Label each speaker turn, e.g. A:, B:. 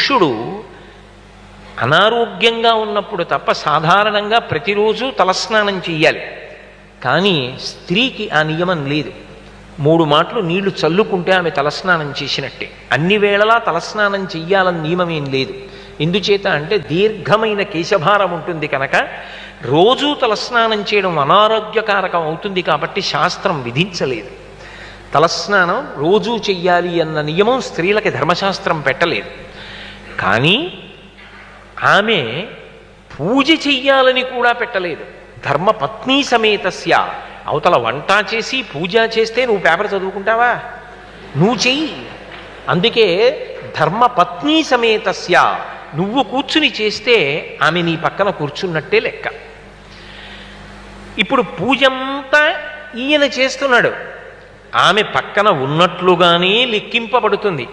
A: పురుషుడు అనారోగ్యంగా ఉన్నప్పుడు తప్ప సాధారణంగా ప్రతిరోజు తలస్నానం చెయ్యాలి. కానీ స్త్రీకి ఆ నియమం లేదు. 3 మాటలు నీళ్లు చల్లుకుంటే ఆమె తలస్నానం చేసినట్టే. అన్ని వేళలా తలస్నానం చెయ్యాలని నియమం ఏం లేదు. ఎందుచేత అంటే దీర్ఘమైన కేశభారం ఉంటుంది కనుక రోజూ తలస్నానం చేయడం అనారోగ్యకారకం అవుతుంది కాబట్టి శాస్త్రం విధించలేదు. తలస్నానం రోజూ చెయ్యాలి అన్న నియమం స్త్రీలకి ధర్మశాస్త్రం పెట్టలేదు. కానీ ఆమె పూజ చెయ్యాలని కూడా పెట్టలేదు. ధర్మపత్ని సమేతస్య, అవతల వంట చేసి పూజ చేస్తే నువ్వు పేపర్ చదువుకుంటావా? నువ్వు చెయ్యి. అందుకే ధర్మపత్ని సమేతస్య, నువ్వు కూర్చుని చేస్తే ఆమె నీ పక్కన కూర్చున్నట్టే లెక్క. ఇప్పుడు పూజంతా ఈయన చేస్తున్నాడు, ఆమె పక్కన ఉన్నట్లుగానే లెక్కింపబడుతుంది.